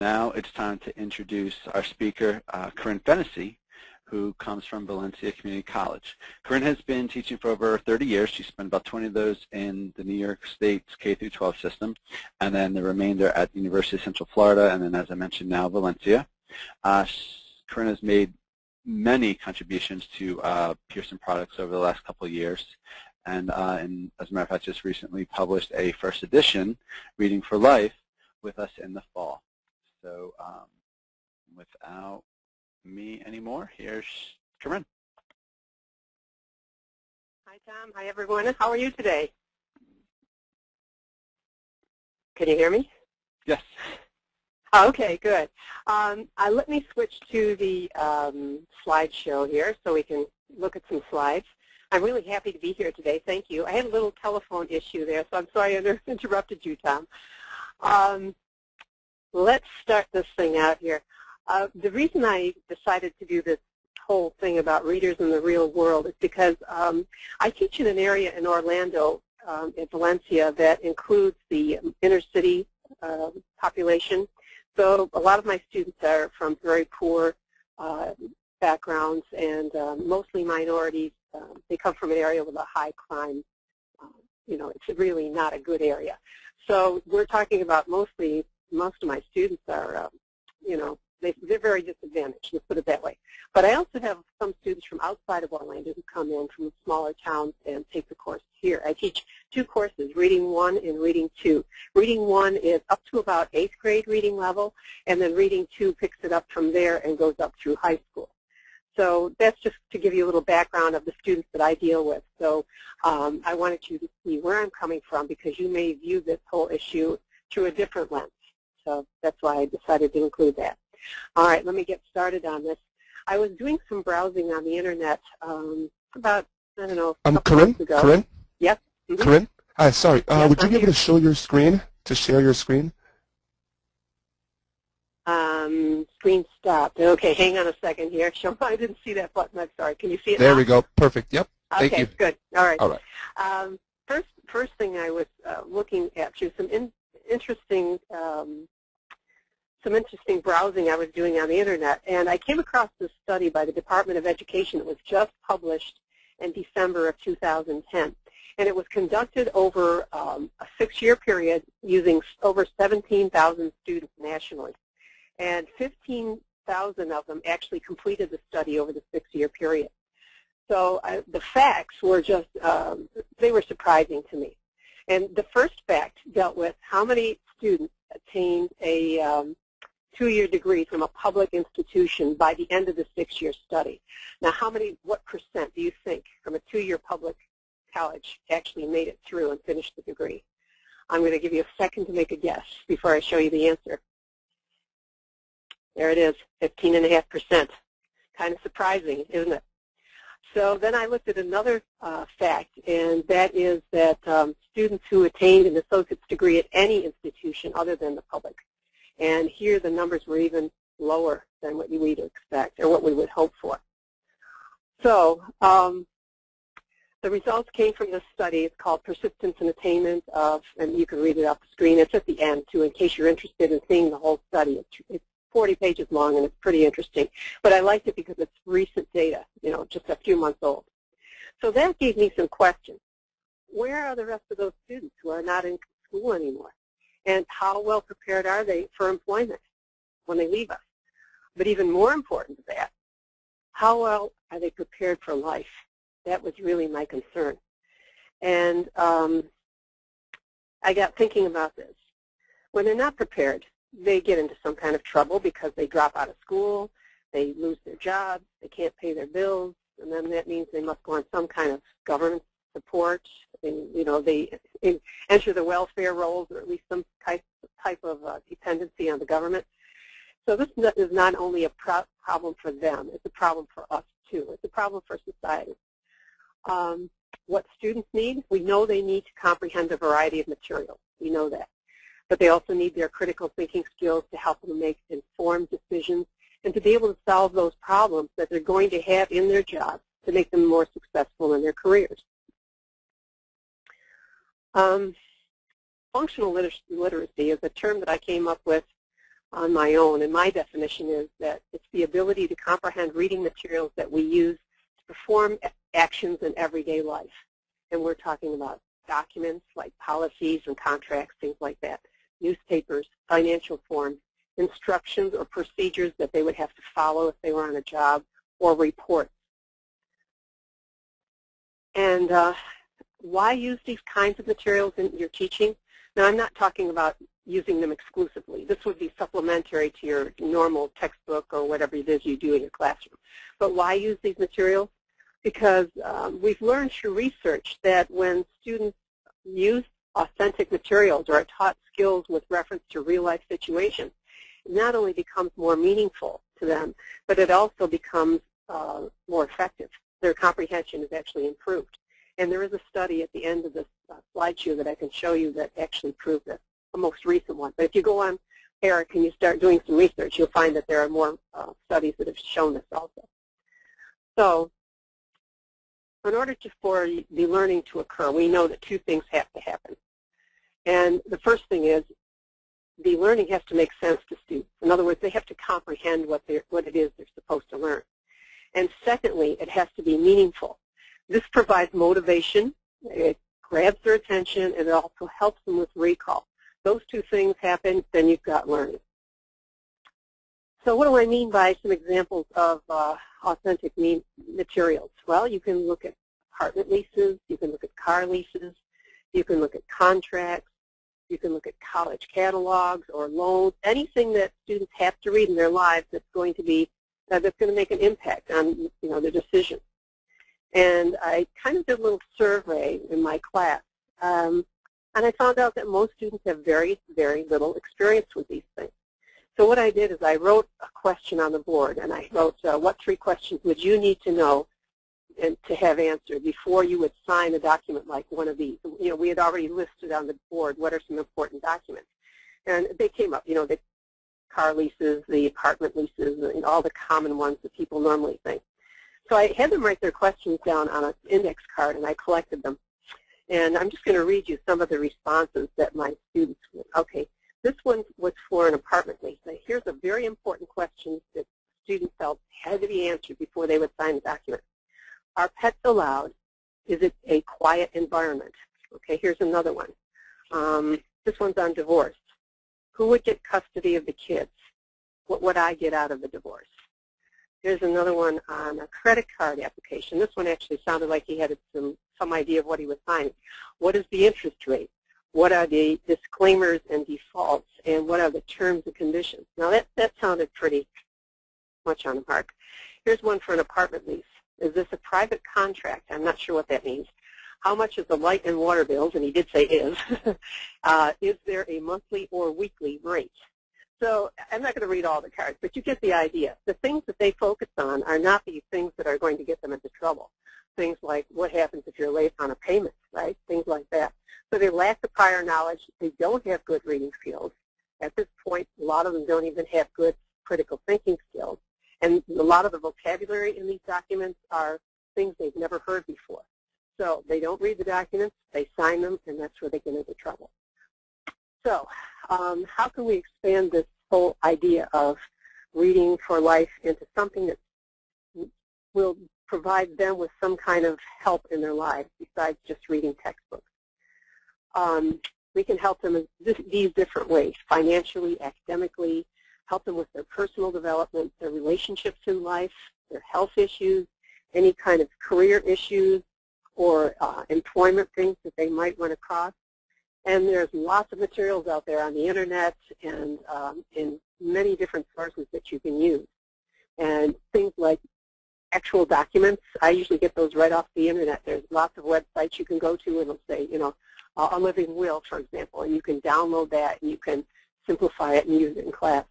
Now it's time to introduce our speaker, Corinne Fennessy, who comes from Valencia Community College. Corinne has been teaching for over 30 years. She spent about 20 of those in the New York State's K-12 system, and then the remainder at the University of Central Florida, and then, as I mentioned, now Valencia. Corinne has made many contributions to Pearson products over the last couple of years, and as a matter of fact, just recently published a first edition, Reading for Life, with us in the fall. So without me anymore, here's Corinne. Hi, Tom. Hi, everyone. How are you today? Can you hear me? Yes. Okay, good. Let me switch to the slideshow here so we can look at some slides. I'm really happy to be here today. Thank you. I had a little telephone issue there, so I'm sorry I interrupted you, Tom. Let's start this thing out here. The reason I decided to do this whole thing about readers in the real world is because I teach in an area in Orlando, in Valencia, that includes the inner city population. So a lot of my students are from very poor backgrounds and mostly minorities. They come from an area with a high crime. It's really not a good area. So we're talking about most of my students are, they're very disadvantaged, let's put it that way. But I also have some students from outside of Orlando who come in from smaller towns and take the course here. I teach two courses, Reading 1 and Reading 2. Reading 1 is up to about 8th grade reading level, and then Reading 2 picks it up from there and goes up through high school. So that's just to give you a little background of the students that I deal with. So I wanted you to see where I'm coming from because you may view this whole issue through a different lens. So that's why I decided to include that. All right, let me get started on this. I was doing some browsing on the internet about, I don't know, a couple months ago. Corinne? Yes? Mm-hmm. Corinne? Hi, sorry. Yes, would you be able to show your screen, to share your screen? Screen stopped. Okay, hang on a second here. I didn't see that button. I'm sorry. Can you see it There now? we go. Perfect. Yep. Thank you. Okay, good. All right. All right. First thing I was looking at through some interesting browsing I was doing on the internet, and I came across this study by the Department of Education that was just published in December of 2010. And it was conducted over a 6-year period using over 17,000 students nationally. And 15,000 of them actually completed the study over the 6-year period. So the facts were just, they were surprising to me. And the first fact dealt with how many students attained a 2-year degree from a public institution by the end of the 6-year study. Now, what percent do you think from a 2-year public college actually made it through and finished the degree? I'm going to give you a second to make a guess before I show you the answer. There it is, 15.5%. Kind of surprising, isn't it? So then I looked at another fact, and that is that students who attained an associate's degree at any institution other than the public, and here the numbers were even lower than what we'd expect or what we would hope for. So the results came from this study. It's called Persistence and Attainment of, and you can read it off the screen. It's at the end, too, in case you're interested in seeing the whole study. It's 40 pages long, and it's pretty interesting. But I liked it because it's recent data, just a few months old. So that gave me some questions. Where are the rest of those students who are not in school anymore? And how well prepared are they for employment when they leave us? But even more important to that, how well are they prepared for life? That was really my concern. And I got thinking about this. When they're not prepared, they get into some kind of trouble because they drop out of school, they lose their jobs, they can't pay their bills, and then that means they must go on some kind of government support. And, they enter the welfare rolls or at least some type of dependency on the government. So this is not only a problem for them, it's a problem for us too. It's a problem for society. What students need, we know they need to comprehend a variety of materials. We know that. But they also need their critical thinking skills to help them make informed decisions and to be able to solve those problems that they're going to have in their jobs to make them more successful in their careers. Functional literacy is a term that I came up with on my own, and my definition is that it's the ability to comprehend reading materials that we use to perform actions in everyday life. And we're talking about documents like policies and contracts, things like that, newspapers, financial forms, instructions or procedures that they would have to follow if they were on a job, or reports. And why use these kinds of materials in your teaching? Now, I'm not talking about using them exclusively. This would be supplementary to your normal textbook or whatever it is you do in your classroom. But why use these materials? Because we've learned through research that when students use authentic materials or are taught skills with reference to real-life situations, it not only becomes more meaningful to them, but it also becomes more effective. Their comprehension is actually improved. And there is a study at the end of this slideshow that I can show you that actually proved this, the most recent one. But if you go on Eric and you start doing some research, you'll find that there are more studies that have shown this also. So in order for the learning to occur, we know that two things have to happen. And the first thing is the learning has to make sense to students. In other words, they have to comprehend what it is they're supposed to learn. And secondly, it has to be meaningful. This provides motivation, it grabs their attention, and it also helps them with recall. Those two things happen, then you've got learning. So what do I mean by some examples of authentic materials? Well, you can look at apartment leases, you can look at car leases, you can look at contracts, you can look at college catalogs or loans, anything that students have to read in their lives that's going to make an impact on their decisions. And I kind of did a little survey in my class, and I found out that most students have very, very little experience with these things. So what I did is I wrote a question on the board, and I wrote, what 3 questions would you need to know and to have answered before you would sign a document like one of these? We had already listed on the board what are some important documents. And they came up, the car leases, the apartment leases, and all the common ones that people normally think. So I had them write their questions down on an index card, and I collected them. And I'm just going to read you some of the responses that my students did. Okay, this one was for an apartment lease. Now, here's a very important question that students felt had to be answered before they would sign the document. Are pets allowed? Is it a quiet environment? Okay, here's another one. This one's on divorce. Who would get custody of the kids? What would I get out of the divorce? Here's another one on a credit card application. This one actually sounded like he had some idea of what he was signing. What is the interest rate? What are the disclaimers and defaults? And what are the terms and conditions? Now that sounded pretty much on the mark. Here's one for an apartment lease. Is this a private contract? I'm not sure what that means. How much is the light and water bills? And he did say is. Is there a monthly or weekly rate? So I'm not going to read all the cards, but you get the idea. The things that they focus on are not the things that are going to get them into trouble. Things like what happens if you're late on a payment, right? Things like that. So they lack the prior knowledge. They don't have good reading skills. At this point, a lot of them don't even have good critical thinking skills. And a lot of the vocabulary in these documents are things they've never heard before. So they don't read the documents, they sign them, and that's where they get into trouble. So how can we expand this whole idea of reading for life into something that will provide them with some kind of help in their lives besides just reading textbooks? We can help them in these different ways, financially, academically, help them with their personal development, their relationships in life, their health issues, any kind of career issues or employment things that they might run across. And there's lots of materials out there on the internet and in many different sources that you can use. And things like actual documents, I usually get those right off the internet. There's lots of websites you can go to and it'll say, a living will, for example, and you can download that and you can simplify it and use it in class.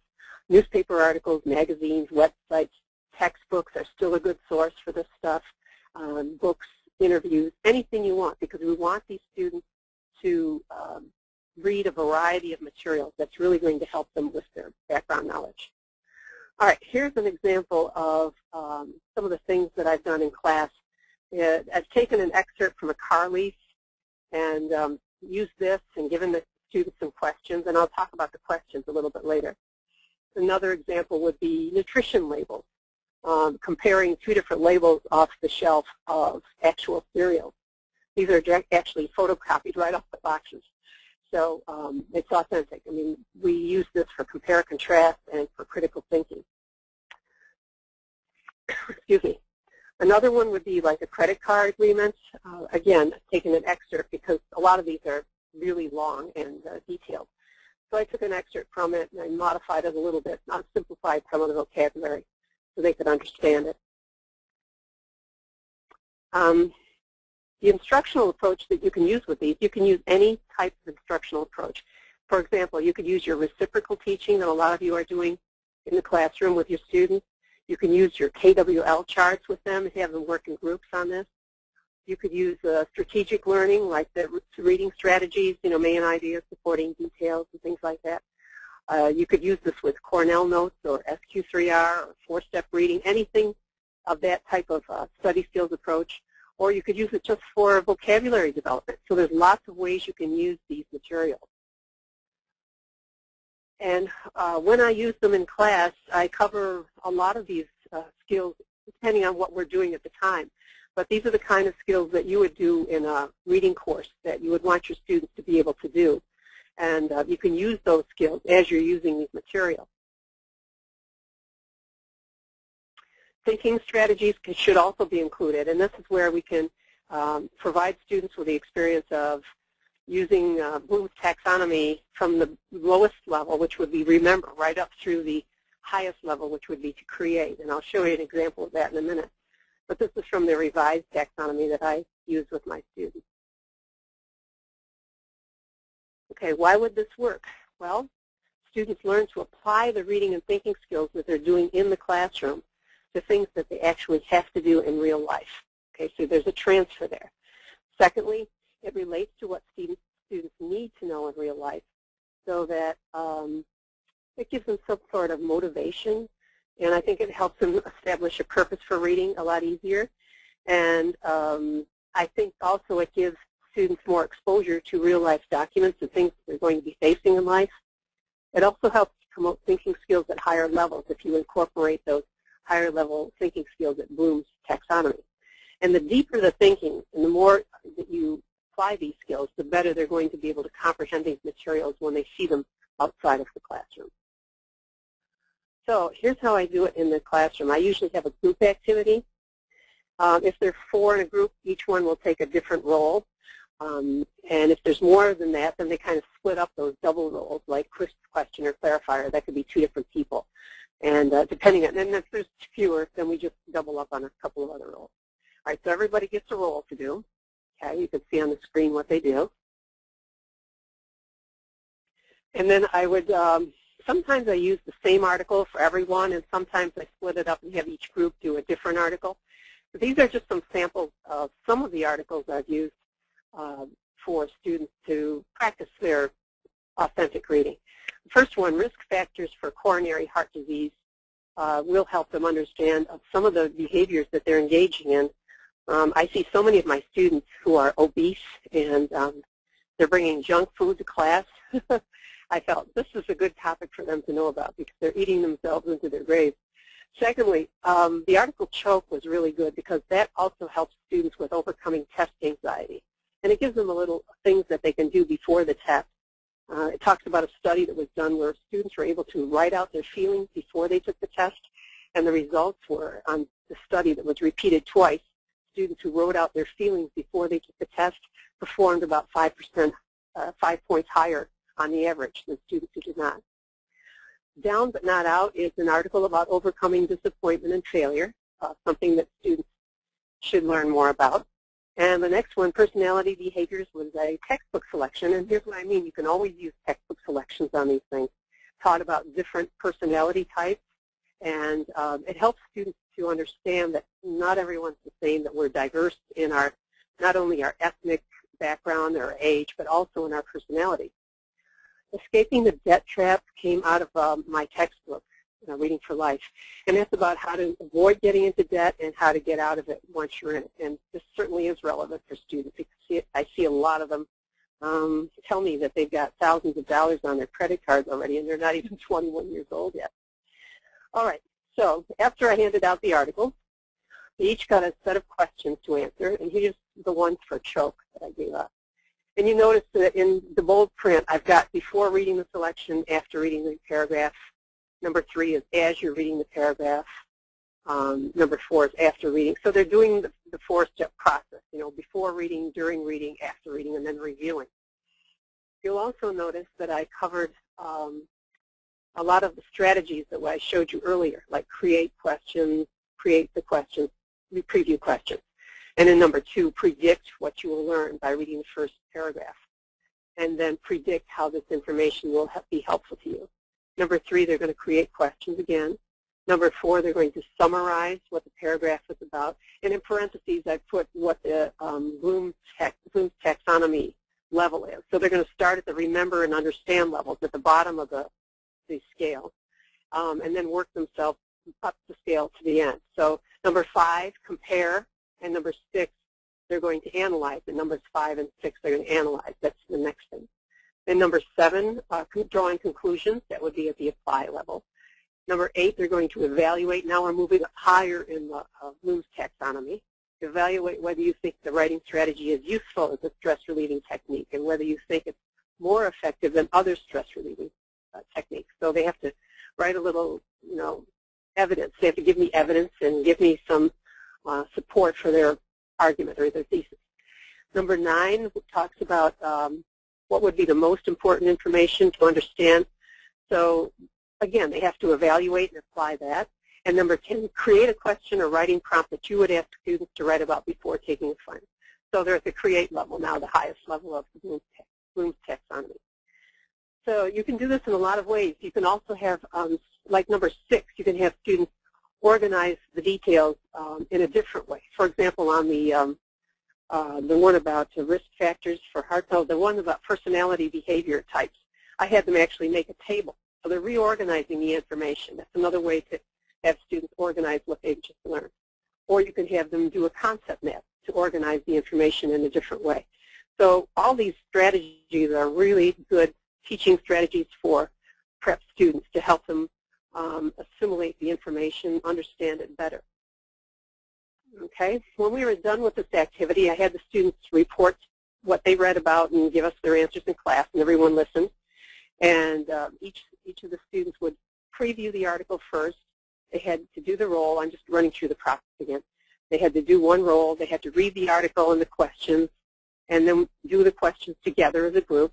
Newspaper articles, magazines, websites, textbooks are still a good source for this stuff. Books, interviews, anything you want, because we want these students to read a variety of materials that's really going to help them with their background knowledge. All right, here's an example of some of the things that I've done in class. I've taken an excerpt from a car lease and used this and given the students some questions, and I'll talk about the questions a little bit later. Another example would be nutrition labels, comparing two different labels off the shelf of actual cereals. These are actually photocopied right off the boxes. So it's authentic. I mean, we use this for compare, contrast, and for critical thinking. Excuse me. Another one would be like a credit card agreement. Again, taking an excerpt because a lot of these are really long and detailed. So I took an excerpt from it and I modified it a little bit, not simplified some of the vocabulary so they could understand it. The instructional approach that you can use with these, you can use any type of instructional approach. For example, you could use your reciprocal teaching that a lot of you are doing in the classroom with your students. You can use your KWL charts with them and have them work in groups on this. You could use strategic learning like the reading strategies, main ideas, supporting details, and things like that. You could use this with Cornell notes or SQ3R or four-step reading, anything of that type of study skills approach. Or you could use it just for vocabulary development. So there's lots of ways you can use these materials. And when I use them in class, I cover a lot of these skills depending on what we're doing at the time. But these are the kind of skills that you would do in a reading course that you would want your students to be able to do. And you can use those skills as you're using these materials. Thinking strategies should also be included, and this is where we can provide students with the experience of using Bloom's taxonomy from the lowest level, which would be remember, right up through the highest level, which would be to create. And I'll show you an example of that in a minute. But this is from the revised taxonomy that I use with my students. Okay, why would this work? Well, students learn to apply the reading and thinking skills that they're doing in the classroom to things that they actually have to do in real life. Okay, so there's a transfer there. Secondly, it relates to what students need to know in real life so that it gives them some sort of motivation, and I think it helps them establish a purpose for reading a lot easier. And I think also it gives students more exposure to real-life documents and things they're going to be facing in life. It also helps promote thinking skills at higher levels if you incorporate those higher-level thinking skills at Bloom's taxonomy. And the deeper the thinking and the more that you apply these skills, the better they're going to be able to comprehend these materials when they see them outside of the classroom. So here's how I do it in the classroom. I usually have a group activity. If there are 4 in a group, each one will take a different role. And if there's more than that, then they kind of split up those double roles, like question or clarifier. That could be 2 different people. And depending on, and if there's fewer, then we just double up on a couple of other roles. All right, so everybody gets a role to do. Okay, you can see on the screen what they do. And then I would, sometimes I use the same article for everyone, and sometimes I split it up and have each group do a different article. So these are just some samples of some of the articles I've used for students to practice their authentic reading. The first one, risk factors for coronary heart disease, will help them understand some of the behaviors that they're engaging in. I see so many of my students who are obese and they're bringing junk food to class. I felt this is a good topic for them to know about because they're eating themselves into their graves. Secondly, the article choke was really good because that also helps students with overcoming test anxiety. And it gives them a little things that they can do before the test. It talks about a study that was done where students were able to write out their feelings before they took the test, and the results were on the study that was repeated twice. Students who wrote out their feelings before they took the test performed about 5 points higher on the average than students who did not. Down but not out is an article about overcoming disappointment and failure, something that students should learn more about. And the next one, personality behaviors, was a textbook selection. And here's what I mean. You can always use textbook selections on these things. Taught about different personality types. And it helps students to understand that not everyone's the same, that we're diverse in our, not only our ethnic background or age, but also in our personality. Escaping the debt trap came out of my textbook, Reading for Life. And that's about how to avoid getting into debt and how to get out of it once you're in it. And this certainly is relevant for students. I see a lot of them tell me that they've got thousands of dollars on their credit cards already, and they're not even 21 years old yet. All right, so after I handed out the articles, they each got a set of questions to answer, and here's the ones for choke that I gave up. And you notice that in the bold print, I've got before reading the selection, after reading the paragraph. Number 3 is as you're reading the paragraph. Number 4 is after reading. So they're doing the 4-step process, before reading, during reading, after reading, and then reviewing. You'll also notice that I covered a lot of the strategies that I showed you earlier, like create questions, create the questions, preview questions. And in number 2, predict what you will learn by reading the first paragraph. And then predict how this information will be helpful to you. Number 3, they're going to create questions again. Number 4, they're going to summarize what the paragraph is about. And in parentheses, I put what the Bloom's taxonomy level is. So they're going to start at the remember and understand levels at the bottom of the scale, and then work themselves up the scale to the end. So number 5, compare, and number 6, they're going to analyze. And numbers 5 and 6, they're going to analyze. That's the next thing. Then number 7, drawing conclusions. That would be at the apply level. Number 8, they're going to evaluate. Now we're moving up higher in the Bloom's taxonomy. Evaluate whether you think the writing strategy is useful as a stress-relieving technique and whether you think it's more effective than other stress-relieving techniques. So they have to write a little, evidence. They have to give me evidence and give me some support for their argument or their thesis. Number 9 talks about what would be the most important information to understand. So again, they have to evaluate and apply that. And number 10, create a question or writing prompt that you would ask students to write about before taking a final. So they're at the create level now, the highest level of the Bloom's taxonomy. So you can do this in a lot of ways. You can also have, like number 6, you can have students organize the details in a different way. For example, on the one about risk factors for heart health, the one about personality behavior types, I had them actually make a table. So they're reorganizing the information. That's another way to have students organize what they've just learned. Or you can have them do a concept map to organize the information in a different way. So all these strategies are really good teaching strategies for prep students to help them assimilate the information, understand it better. Okay, when we were done with this activity, I had the students report what they read about and give us their answers in class, and everyone listened. And each of the students would preview the article first. They had to do the role. I'm just running through the process again. They had to do one role. They had to read the article and the questions, and then do the questions together as a group.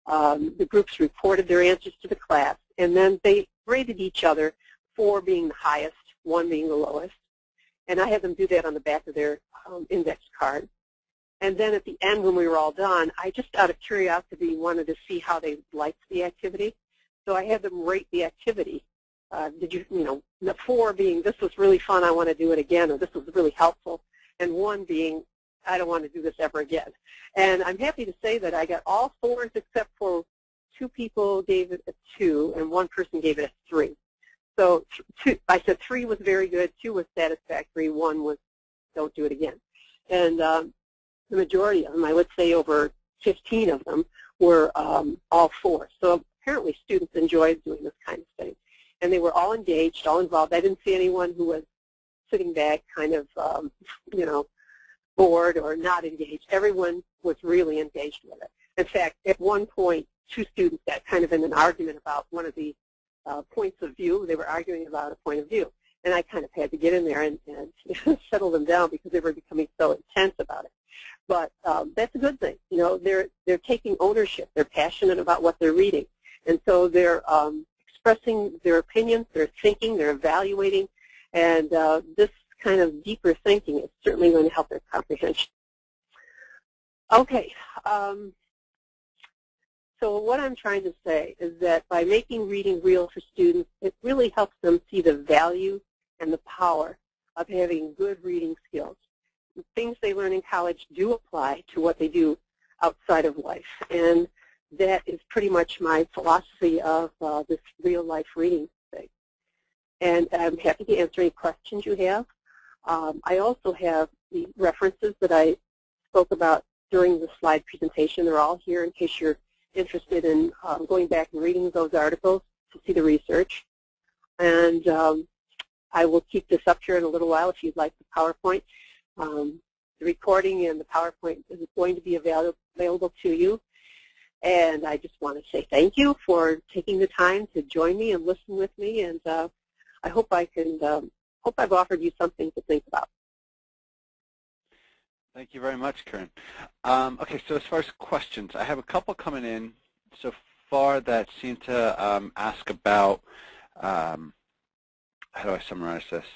The groups reported their answers to the class, and then they rated each other, 4 being the highest, 1 being the lowest. And I had them do that on the back of their index card. And then at the end, when we were all done, I just out of curiosity wanted to see how they liked the activity. So I had them rate the activity. The 4 being, this was really fun, I want to do it again, or this was really helpful, and 1 being, I don't want to do this ever again. And I'm happy to say that I got all 4s except for 2 people gave it a 2, and 1 person gave it a 3. So I said 3 was very good, 2 was satisfactory, 1 was don't do it again. And the majority of them, I would say over 15 of them, were all 4. So apparently students enjoyed doing this kind of thing. And they were all engaged, all involved. I didn't see anyone who was sitting back kind of, bored or not engaged. Everyone was really engaged with it. In fact, at one point, 2 students got kind of in an argument about one of the points of view. They were arguing about a point of view. And I kind of had to get in there and settle them down because they were becoming so intense about it. But that's a good thing. They're taking ownership. They're passionate about what they're reading. And so they're expressing their opinions, they're thinking, they're evaluating, and this kind of deeper thinking is certainly going to help their comprehension. Okay, so what I'm trying to say is that by making reading real for students, it really helps them see the value and the power of having good reading skills. The things they learn in college do apply to what they do outside of life, and that is pretty much my philosophy of this real-life reading thing. And I'm happy to answer any questions you have. I also have the references that I spoke about during the slide presentation. They're all here in case you're interested in going back and reading those articles to see the research. And I will keep this up here in a little while if you'd like the PowerPoint. The recording and the PowerPoint is going to be available to you. And I just want to say thank you for taking the time to join me and listen with me. And I hope hope I've offered you something to think about. Thank you very much, Corinne. Okay, so as far as questions, I have a couple coming in so far that seem to ask about, how do I summarize this?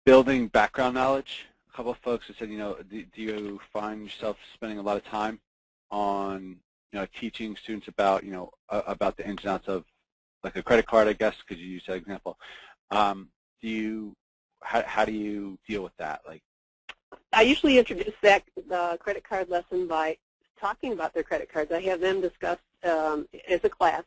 Building background knowledge. A couple of folks have said, do you find yourself spending a lot of time on, teaching students about, about the ins and outs of, like a credit card, I guess, because you used that example. How do you deal with that? Like, I usually introduce the credit card lesson by talking about their credit cards. I have them discuss as a class.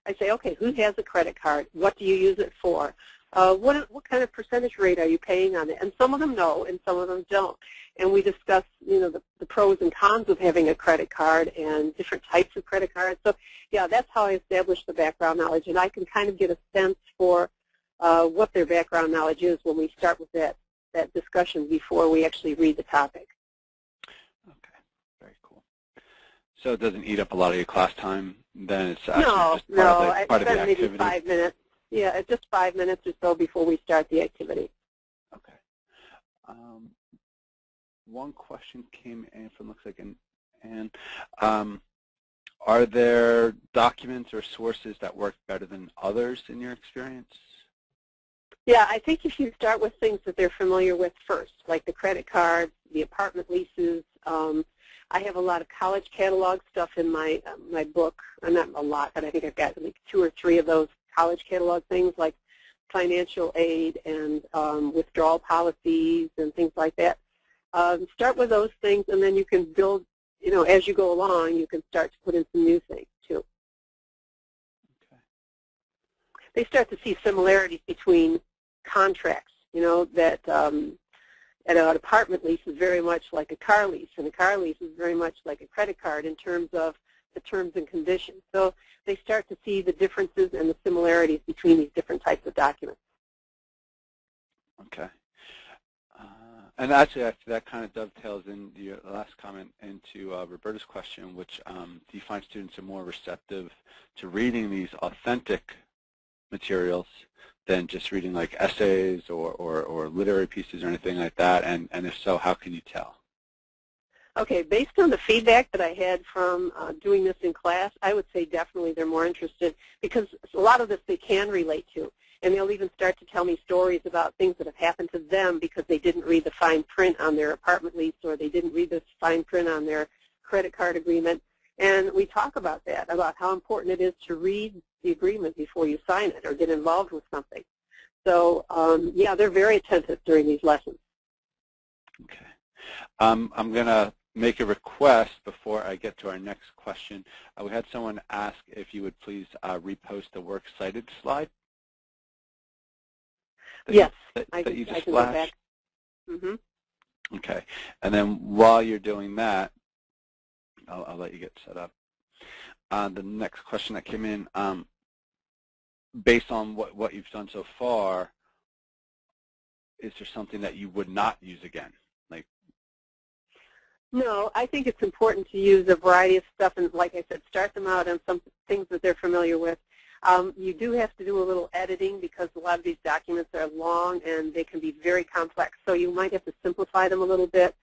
I say, okay, who has a credit card? What do you use it for? What kind of percentage rate are you paying on it? And some of them know, and some of them don't. And we discuss, the pros and cons of having a credit card and different types of credit cards. So, yeah, that's how I establish the background knowledge, and I can kind of get a sense for what their background knowledge is when we start with that discussion before we actually read the topic. Okay, very cool. So it doesn't eat up a lot of your class time, then it's actually just part of the activity? Maybe 5 minutes. Yeah, it's just 5 minutes or so before we start the activity. Okay. One question came in from, looks like, and are there documents or sources that work better than others in your experience? Yeah, I think if you start with things that they're familiar with first, like the credit cards, the apartment leases. I have a lot of college catalog stuff in my book. Not a lot, but I think I've got like 2 or 3 of those college catalog things, like financial aid and withdrawal policies and things like that. Start with those things, and then you can build, as you go along, you can start to put in some new things too. Okay. They start to see similarities between contracts, that an apartment lease is very much like a car lease, and a car lease is very much like a credit card in terms of the terms and conditions. So they start to see the differences and the similarities between these different types of documents. Okay. And actually, that kind of dovetails in your last comment into Roberta's question, which do you find students are more receptive to reading these authentic materials than just reading like essays or literary pieces or anything like that? And if so, how can you tell? Okay, based on the feedback that I had from doing this in class, I would say definitely they're more interested, because a lot of this they can relate to. And they'll even start to tell me stories about things that have happened to them because they didn't read the fine print on their apartment lease, or they didn't read the fine print on their credit card agreement. And we talk about that, about how important it is to read the agreement before you sign it or get involved with something. So, yeah, they're very attentive during these lessons. Okay. I'm going to make a request before I get to our next question. We had someone ask if you would please repost the works cited slide. Yes, that you just I can go back. flashed. Mm-hmm. Okay, and then while you're doing that, I'll let you get set up. The next question that came in, based on what you've done so far, is there something that you would not use again? Like, no, I think it's important to use a variety of stuff, and like I said, start them out on some things that they're familiar with. You do have to do a little editing because a lot of these documents are long and they can be very complex, so you might have to simplify them a little bit.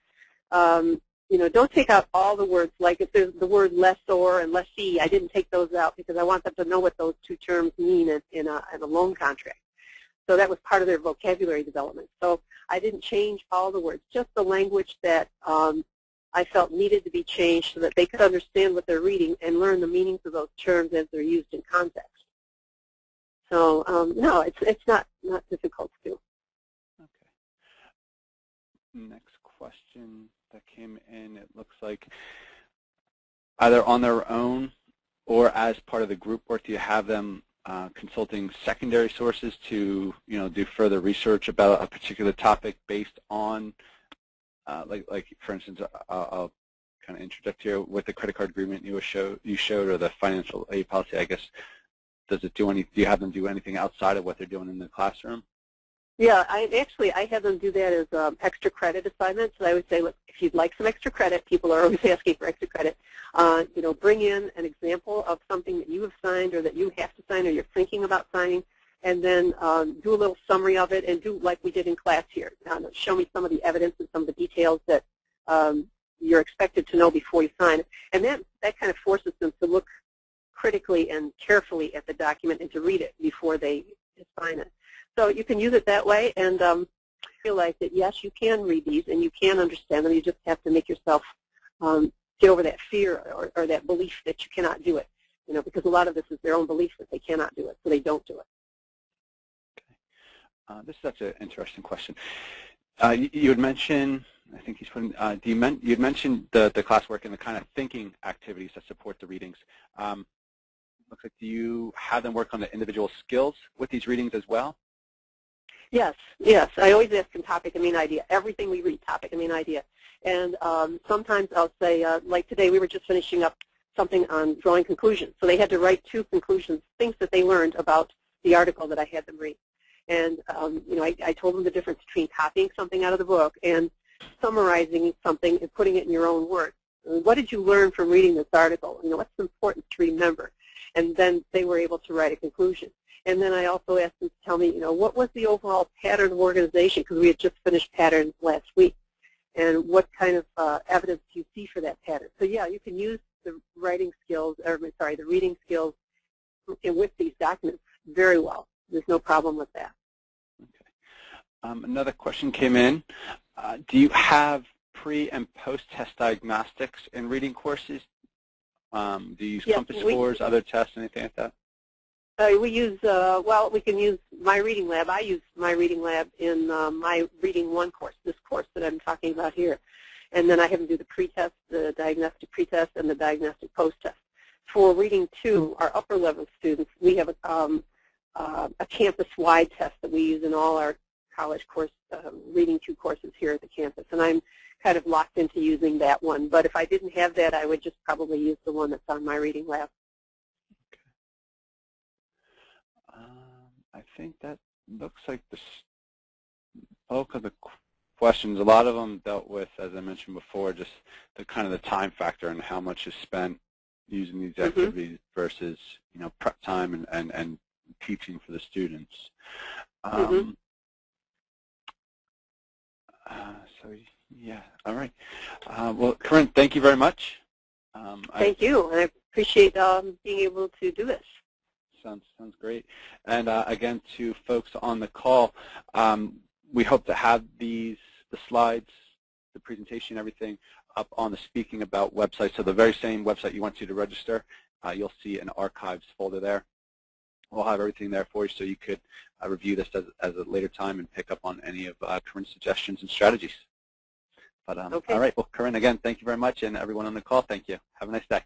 Don't take out all the words. Like if there's the word lessor and lessee, I didn't take those out because I want them to know what those two terms mean in a loan contract. So that was part of their vocabulary development. So I didn't change all the words, just the language that I felt needed to be changed so that they could understand what they're reading and learn the meanings of those terms as they're used in context. So no, it's not difficult to do. okay. Next question that came in, it looks like either on their own or as part of the group work, do you have them consulting secondary sources to do further research about a particular topic based on like for instance, I'll kind of interject here with the credit card agreement you showed, or the financial aid policy. I guess, does it do you have them do anything outside of what they're doing in the classroom? Yeah, I have them do that as extra credit assignments. So I would say, look, if you'd like some extra credit, people are always asking for extra credit. Bring in an example of something that you have signed or that you have to sign or you're thinking about signing, and then do a little summary of it and do like we did in class here. Show me some of the evidence and some of the details that you're expected to know before you sign it. And that kind of forces them to look critically and carefully at the document and to read it before they sign it. So you can use it that way, and feel like that, yes, you can read these and you can understand them. You just have to make yourself get over that fear or that belief that you cannot do it, because a lot of this is their own belief that they cannot do it, so they don't do it. Okay. This is such an interesting question. You had mentioned, I think he's putting, you had mentioned the classwork and the kind of thinking activities that support the readings. Looks like, do you have them work on the individual skills with these readings as well? Yes, yes. I always ask them topic and main idea. Everything we read, topic and main idea. And sometimes I'll say, like today, we were just finishing up something on drawing conclusions. So they had to write 2 conclusions, things that they learned about the article that I had them read. And I told them the difference between copying something out of the book and summarizing something and putting it in your own words. What did you learn from reading this article? What's important to remember? And then they were able to write a conclusion. And then I also asked them to tell me, what was the overall pattern of organization, because we had just finished patterns last week, and what kind of evidence do you see for that pattern? So yeah, you can use the writing skills, the reading skills with these documents very well. There's no problem with that. Okay. Another question came in. Do you have pre- and post-test diagnostics in reading courses? Do you use compass scores, other tests, anything like that? We use, we can use My Reading Lab. I use My Reading Lab in my Reading 1 course, this course that I'm talking about here. And then I have them do the pre-test, the diagnostic pre-test, and the diagnostic post-test. For Reading 2, our upper level students, we have a campus-wide test that we use in all our college course, Reading 2 courses here at the campus. And I'm kind of locked into using that one. But if I didn't have that, I would just probably use the one that's on My Reading Lab. I think that looks like the bulk of the questions. A lot of them dealt with, as I mentioned before, just the kind of the time factor and how much is spent using these activities versus prep time and teaching for the students. So yeah, all right. Well, Corinne, thank you very much. Thank you, and I appreciate being able to do this. Sounds great. And again, to folks on the call, we hope to have the slides, the presentation, everything up on the Speaking About website. So the very same website you went to register, you'll see an archives folder there. We'll have everything there for you so you could review this at a later time and pick up on any of Corinne's suggestions and strategies. But okay. All right, well, Corinne, again, thank you very much, and everyone on the call, thank you. Have a nice day.